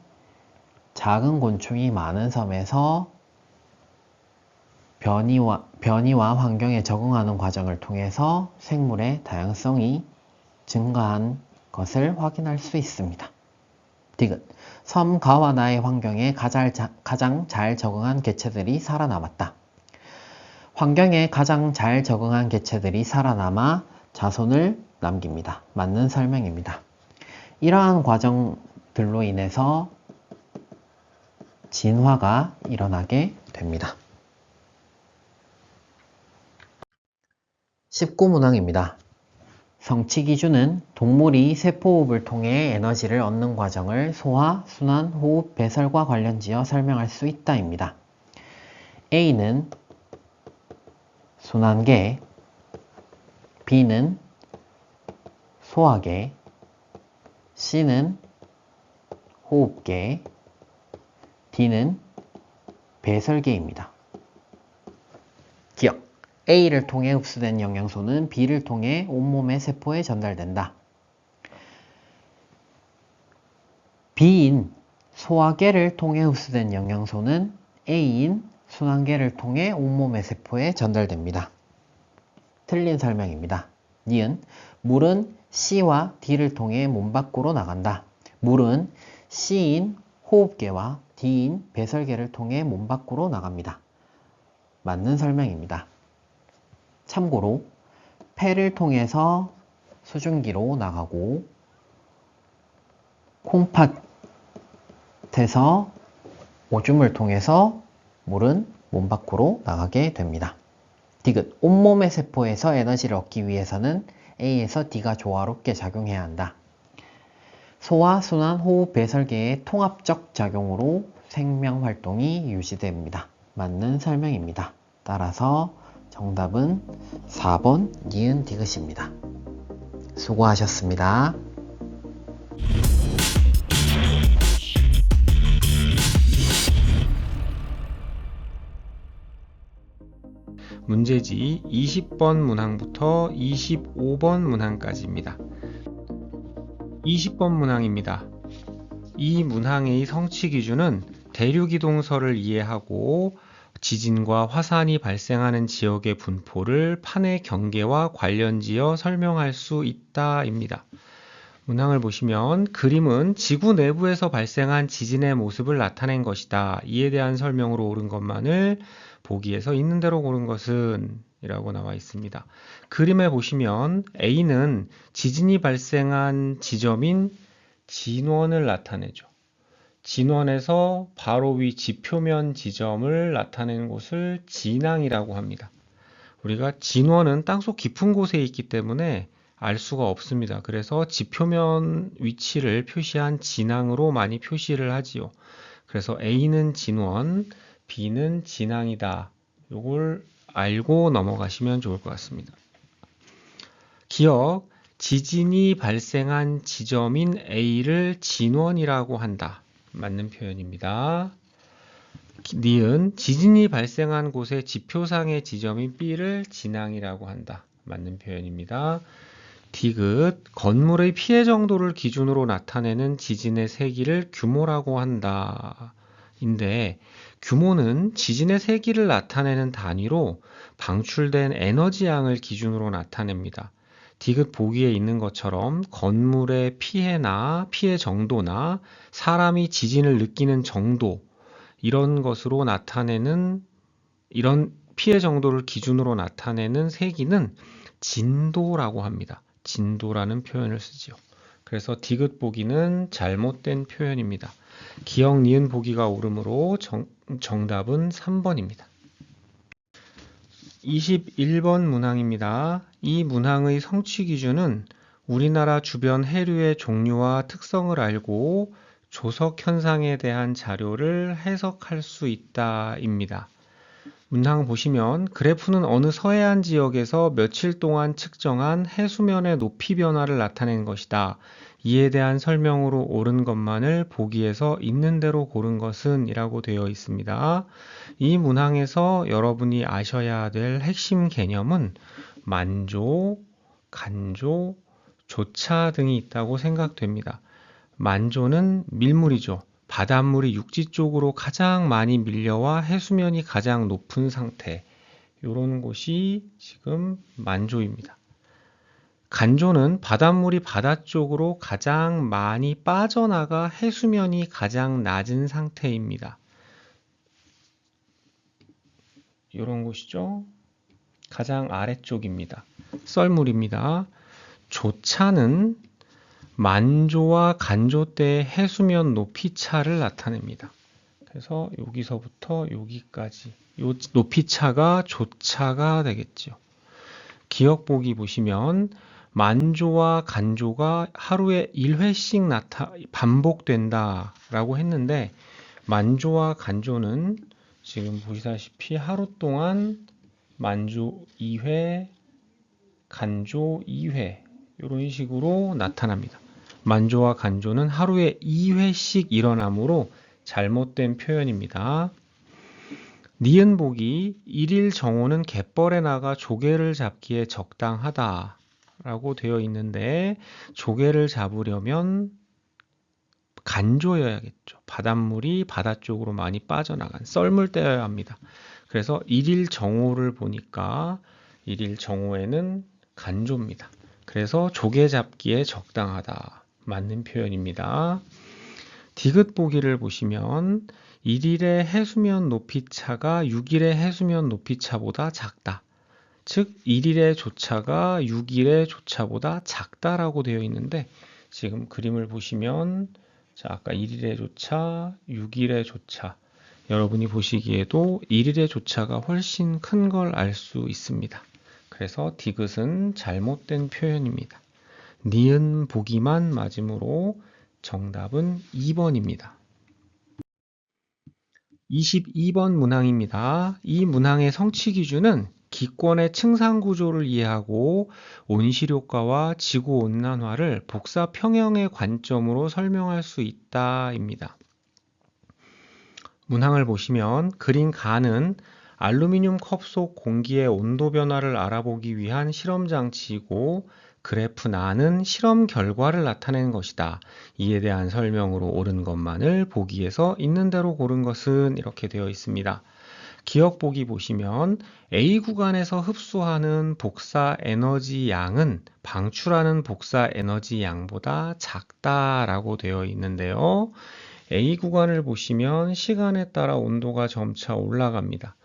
작은 곤충이 많은 섬에서 변이와 환경에 적응하는 과정을 통해서 생물의 다양성이 증가한 것을 확인할 수 있습니다. 디귿, 섬 가와나의 환경에 가장 잘 적응한 개체들이 살아남았다. 환경에 가장 잘 적응한 개체들이 살아남아 자손을 남깁니다. 맞는 설명입니다. 이러한 과정들로 인해서 진화가 일어나게 됩니다. 19문항입니다. 성취기준은 동물이 세포호흡을 통해 에너지를 얻는 과정을 소화, 순환, 호흡, 배설과 관련지어 설명할 수 있다입니다. A는 순환계, B는 소화계, C는 호흡계, D는 배설계입니다. 기억, A를 통해 흡수된 영양소는 B를 통해 온몸의 세포에 전달된다. B인 소화계를 통해 흡수된 영양소는 A인 순환계를 통해 온몸의 세포에 전달됩니다. 틀린 설명입니다. 니은, 물은 C와 D를 통해 몸 밖으로 나간다. 물은 C인 호흡계와 D인 배설계를 통해 몸 밖으로 나갑니다. 맞는 설명입니다. 참고로 폐를 통해서 수증기로 나가고 콩팥에서 오줌을 통해서 물은 몸 밖으로 나가게 됩니다. 디귿, 온몸의 세포에서 에너지를 얻기 위해서는 A에서 D가 조화롭게 작용해야 한다. 소화, 순환, 호흡, 배설계의 통합적 작용으로 생명활동이 유지됩니다. 맞는 설명입니다. 따라서 정답은 4번 니은 디귿입니다. 수고하셨습니다. 문제지 20번 문항부터 25번 문항까지입니다. 20번 문항입니다. 이 문항의 성취 기준은 대륙이동설을 이해하고 지진과 화산이 발생하는 지역의 분포를 판의 경계와 관련지어 설명할 수 있다입니다. 문항을 보시면 그림은 지구 내부에서 발생한 지진의 모습을 나타낸 것이다. 이에 대한 설명으로 옳은 것만을 보기에서 있는 대로 고른 것은 이라고 나와 있습니다. 그림에 보시면 A는 지진이 발생한 지점인 진원을 나타내죠. 진원에서 바로 위 지표면 지점을 나타내는 곳을 진앙이라고 합니다. 우리가 진원은 땅속 깊은 곳에 있기 때문에 알 수가 없습니다. 그래서 지표면 위치를 표시한 진항으로 많이 표시를 하지요. 그래서 A는 진원, B는 진항이다. 요걸 알고 넘어가시면 좋을 것 같습니다. 기억, 지진이 발생한 지점인 A를 진원이라고 한다. 맞는 표현입니다. 니은, 지진이 발생한 곳의 지표상의 지점인 B를 진항이라고 한다. 맞는 표현입니다. 디귿, 건물의 피해 정도를 기준으로 나타내는 지진의 세기를 규모라고 한다. 인데, 규모는 지진의 세기를 나타내는 단위로 방출된 에너지 양을 기준으로 나타냅니다. 디귿 보기에 있는 것처럼 건물의 피해나 피해 정도나 사람이 지진을 느끼는 정도, 이런 것으로 나타내는, 이런 피해 정도를 기준으로 나타내는 세기는 진도라고 합니다. 진도라는 표현을 쓰지요. 그래서 디귿 보기는 잘못된 표현입니다. 기억 니은 보기가 옳으므로 정답은 3번입니다. 21번 문항입니다. 이 문항의 성취 기준은 우리나라 주변 해류의 종류와 특성을 알고 조석 현상에 대한 자료를 해석할 수 있다입니다. 문항 보시면 그래프는 어느 서해안 지역에서 며칠 동안 측정한 해수면의 높이 변화를 나타낸 것이다. 이에 대한 설명으로 옳은 것만을 보기에서 있는 대로 고른 것은 이라고 되어 있습니다. 이 문항에서 여러분이 아셔야 될 핵심 개념은 만조, 간조, 조차 등이 있다고 생각됩니다. 만조는 밀물이죠. 바닷물이 육지 쪽으로 가장 많이 밀려와 해수면이 가장 높은 상태, 이런 곳이 지금 만조입니다. 간조는 바닷물이 바다 쪽으로 가장 많이 빠져나가 해수면이 가장 낮은 상태입니다. 이런 곳이죠. 가장 아래쪽입니다. 썰물입니다. 조차는 만조와 간조 때의 해수면 높이 차를 나타냅니다. 그래서 여기서부터 여기까지 요 높이 차가 조차가 되겠죠. 기억 보기 보시면 만조와 간조가 하루에 1회씩 반복된다 라고 했는데, 만조와 간조는 지금 보시다시피 하루 동안 만조 2회, 간조 2회 이런 식으로 나타납니다. 만조와 간조는 하루에 2회씩 일어나므로 잘못된 표현입니다. 니은 보기, 일일 정오는 갯벌에 나가 조개를 잡기에 적당하다 라고 되어 있는데, 조개를 잡으려면 간조여야겠죠. 바닷물이 바다 쪽으로 많이 빠져나간 썰물 때여야 합니다. 그래서 일일 정오를 보니까 일일 정오에는 간조입니다. 그래서 조개 잡기에 적당하다. 맞는 표현입니다. 디귿 보기를 보시면 1일의 해수면 높이차가 6일의 해수면 높이차보다 작다. 즉 1일의 조차가 6일의 조차보다 작다라고 되어 있는데, 지금 그림을 보시면 자, 아까 1일의 조차, 6일의 조차, 여러분이 보시기에도 1일의 조차가 훨씬 큰 걸 알 수 있습니다. 그래서 디귿은 잘못된 표현입니다. 니은 보기만 맞으므로 정답은 2번입니다. 22번 문항입니다. 이 문항의 성취 기준은 기권의 층상 구조를 이해하고 온실효과와 지구온난화를 복사 평형의 관점으로 설명할 수 있다입니다. 문항을 보시면 그린 가는 알루미늄 컵 속 공기의 온도 변화를 알아보기 위한 실험 장치이고, 그래프 나는 실험 결과를 나타내는 것이다. 이에 대한 설명으로 옳은 것만을 보기에서 있는 대로 고른 것은 이렇게 되어 있습니다. 기억 보기 보시면 A 구간에서 흡수하는 복사 에너지 양은 방출하는 복사 에너지 양보다 작다라고 되어 있는데요. A 구간을 보시면 시간에 따라 온도가 점차 올라갑니다.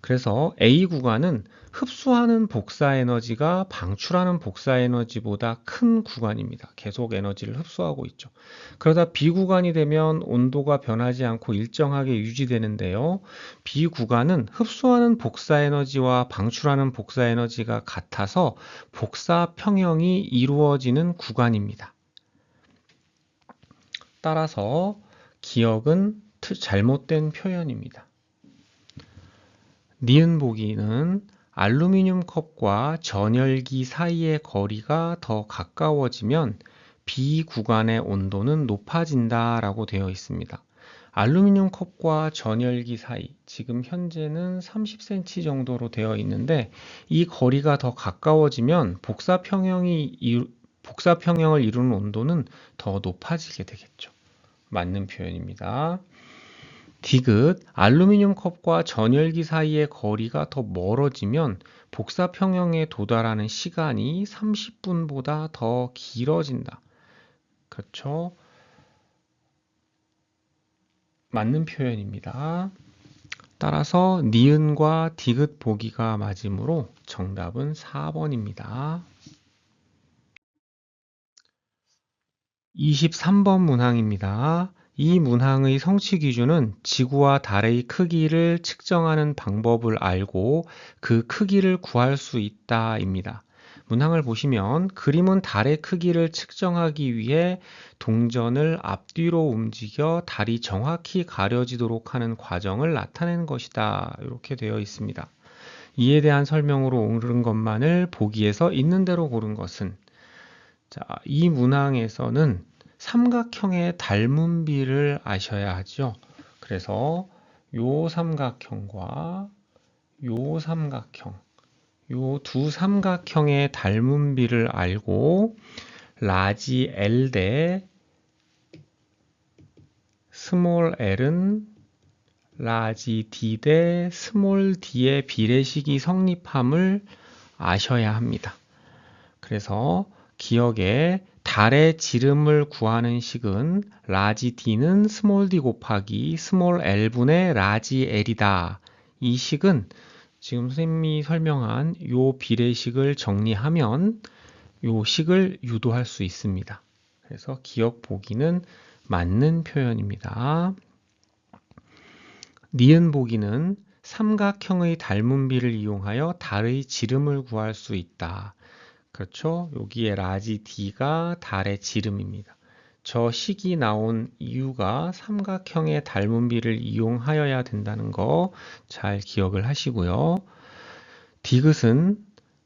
그래서 A 구간은 흡수하는 복사 에너지가 방출하는 복사 에너지보다 큰 구간입니다. 계속 에너지를 흡수하고 있죠. 그러다 B 구간이 되면 온도가 변하지 않고 일정하게 유지되는데요. B 구간은 흡수하는 복사 에너지와 방출하는 복사 에너지가 같아서 복사 평형이 이루어지는 구간입니다. 따라서 기억은 잘못된 표현입니다. 니은 보기는 알루미늄 컵과 전열기 사이의 거리가 더 가까워지면 B 구간의 온도는 높아진다 라고 되어 있습니다. 알루미늄 컵과 전열기 사이, 지금 현재는 30cm 정도로 되어 있는데 이 거리가 더 가까워지면 복사평형을 이루는 온도는 더 높아지게 되겠죠. 맞는 표현입니다. 디귿, 알루미늄 컵과 전열기 사이의 거리가 더 멀어지면 복사평형에 도달하는 시간이 30분보다 더 길어진다. 그렇죠? 맞는 표현입니다. 따라서 니은과 디귿 보기가 맞으므로 정답은 4번입니다. 23번 문항입니다. 이 문항의 성취 기준은 지구와 달의 크기를 측정하는 방법을 알고 그 크기를 구할 수 있다입니다. 문항을 보시면 그림은 달의 크기를 측정하기 위해 동전을 앞뒤로 움직여 달이 정확히 가려지도록 하는 과정을 나타낸 것이다. 이렇게 되어 있습니다. 이에 대한 설명으로 옳은 것만을 보기에서 있는 대로 고른 것은, 자, 이 문항에서는 삼각형의 닮은비를 아셔야 하죠. 그래서 요 삼각형과 요 삼각형, 요 두 삼각형의 닮은비를 알고 라지 L 대 스몰 L은 라지 D 대 스몰 D의 비례식이 성립함을 아셔야 합니다. 그래서 기억에 달의 지름을 구하는 식은 라지 D는 스몰 d 곱하기 스몰 L분의 라지 L이다. 이 식은 지금 선생님이 설명한 요 비례식을 정리하면 요 식을 유도할 수 있습니다. 그래서 기억 보기는 맞는 표현입니다. 니은 보기는 삼각형의 닮은비를 이용하여 달의 지름을 구할 수 있다. 그렇죠? 여기에 라지 D가 달의 지름입니다. 저 식이 나온 이유가 삼각형의 닮은비를 이용하여야 된다는 거 잘 기억을 하시고요. 디귿은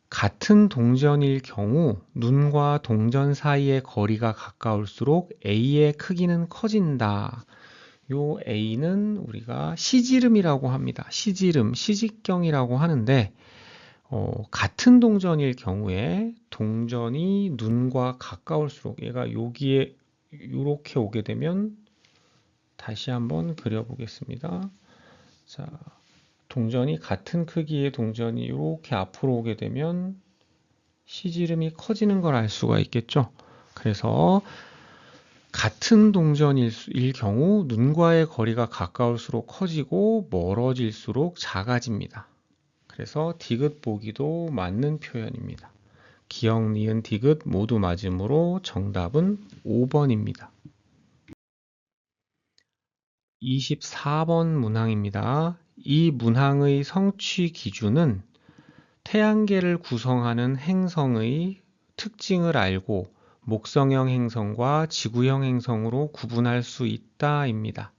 같은 동전일 경우 눈과 동전 사이의 거리가 가까울수록 A의 크기는 커진다. 요 A는 우리가 시지름이라고 합니다. 시지름, 시직경이라고 하는데 같은 동전일 경우에 동전이 눈과 가까울수록 얘가 여기에 이렇게 오게 되면 다시 한번 그려보겠습니다. 자, 동전이 같은 크기의 동전이 이렇게 앞으로 오게 되면 시지름이 커지는 걸 알 수가 있겠죠. 그래서 같은 동전일 경우 눈과의 거리가 가까울수록 커지고 멀어질수록 작아집니다. 그래서 디귿 보기도 맞는 표현입니다. 기억, 니은, 디귿 모두 맞으므로 정답은 5번입니다. 24번 문항입니다. 이 문항의 성취 기준은 태양계를 구성하는 행성의 특징을 알고 목성형 행성과 지구형 행성으로 구분할 수 있다입니다.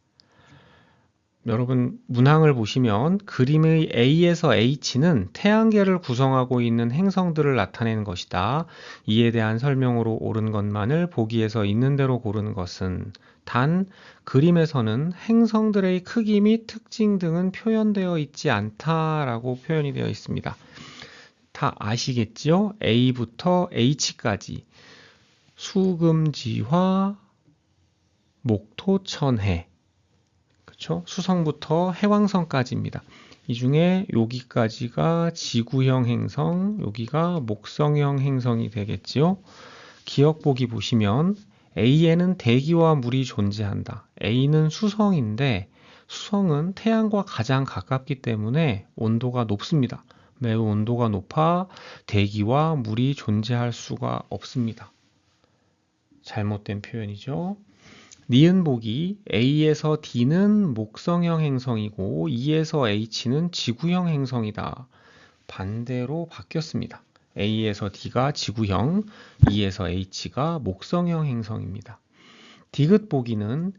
여러분 문항을 보시면 그림의 A에서 H는 태양계를 구성하고 있는 행성들을 나타내는 것이다. 이에 대한 설명으로 옳은 것만을 보기에서 있는 대로 고른 것은, 단 그림에서는 행성들의 크기 및 특징 등은 표현되어 있지 않다라고 표현이 되어 있습니다. 다 아시겠죠? A부터 H까지 수금지화, 목토천해, 그렇죠? 수성부터 해왕성까지입니다. 이 중에 여기까지가 지구형 행성, 여기가 목성형 행성이 되겠지요. 기억 보기 보시면 A에는 대기와 물이 존재한다. A는 수성인데 수성은 태양과 가장 가깝기 때문에 온도가 높습니다. 매우 온도가 높아 대기와 물이 존재할 수가 없습니다. 잘못된 표현이죠. 니은 보기 A에서 D는 목성형 행성이고 E에서 H는 지구형 행성이다. 반대로 바뀌었습니다. A에서 D가 지구형, E에서 H가 목성형 행성입니다. 디귿 보기는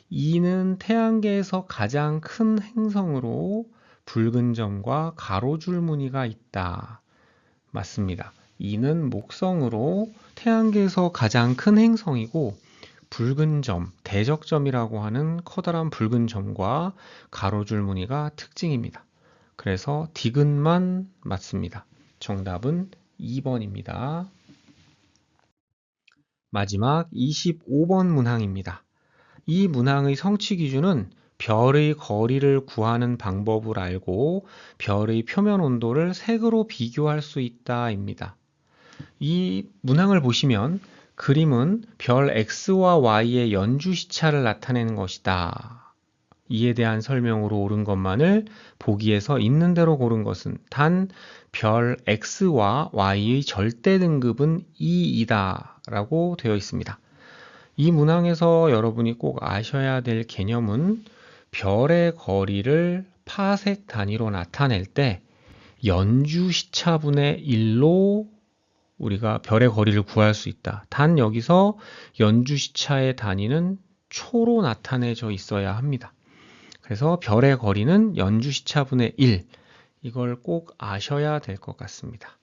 E는 태양계에서 가장 큰 행성으로 붉은 점과 가로줄 무늬가 있다. 맞습니다. E는 목성으로 태양계에서 가장 큰 행성이고 붉은 점, 대적점이라고 하는 커다란 붉은 점과 가로줄 무늬가 특징입니다. 그래서 디귿만 맞습니다. 정답은 2번입니다. 마지막 25번 문항입니다. 이 문항의 성취 기준은 별의 거리를 구하는 방법을 알고 별의 표면 온도를 색으로 비교할 수 있다입니다. 이 문항을 보시면 그림은 별 X와 Y의 연주 시차를 나타내는 것이다. 이에 대한 설명으로 옳은 것만을 보기에서 있는 대로 고른 것은 단 별 X와 Y의 절대 등급은 2이다 라고 되어 있습니다. 이 문항에서 여러분이 꼭 아셔야 될 개념은 별의 거리를 파색 단위로 나타낼 때 연주 시차분의 1로 우리가 별의 거리를 구할 수 있다. 단 여기서 연주 시차의 단위는 초로 나타내져 있어야 합니다. 그래서 별의 거리는 연주 시차분의 1. 이걸 꼭 아셔야 될 것 같습니다.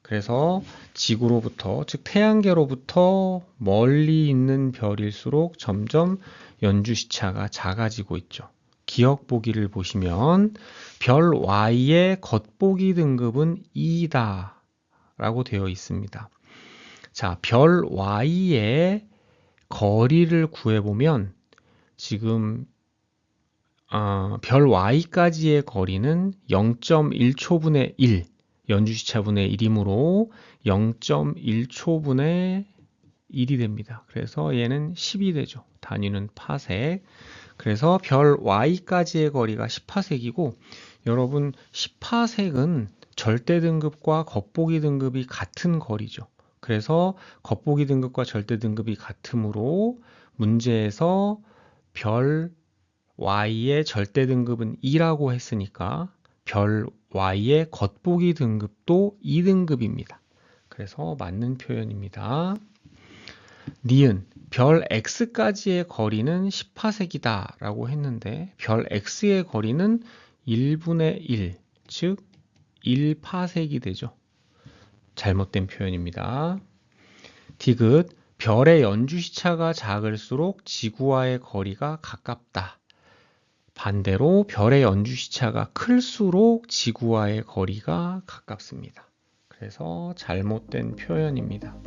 그래서 지구로부터, 즉 태양계로부터 멀리 있는 별일수록 점점 연주 시차가 작아지고 있죠. 기억 보기를 보시면 별 Y의 겉보기 등급은 2다 라고 되어 있습니다. 자, 별 Y의 거리를 구해보면 지금 별 Y까지의 거리는 0.1초분의 1, 연주시차분의 1이므로 0.1초분의 1이 됩니다. 그래서 얘는 10이 되죠. 단위는 파색. 그래서 별 Y까지의 거리가 10파색이고 여러분 10파색은 절대 등급과 겉보기 등급이 같은 거리죠. 그래서 겉보기 등급과 절대 등급이 같으므로 문제에서 별 Y의 절대 등급은 2라고 했으니까 별 Y의 겉보기 등급도 2등급입니다. 그래서 맞는 표현입니다. 니은 별 X까지의 거리는 10파색이다 라고 했는데 별 X의 거리는 1분의 1, 즉 1파색이 되죠. 잘못된 표현입니다. 디귿 별의 연주시차가 작을수록 지구와의 거리가 가깝다. 반대로 별의 연주시차가 클수록 지구와의 거리가 가깝습니다. 그래서 잘못된 표현입니다.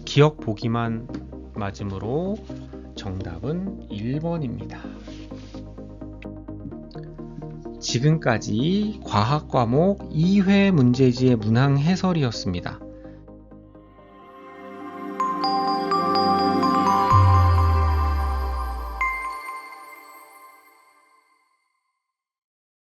기억 보기만 맞으므로 정답은 1번입니다. 지금까지 과학 과목 2회 문제지의 문항 해설이었습니다.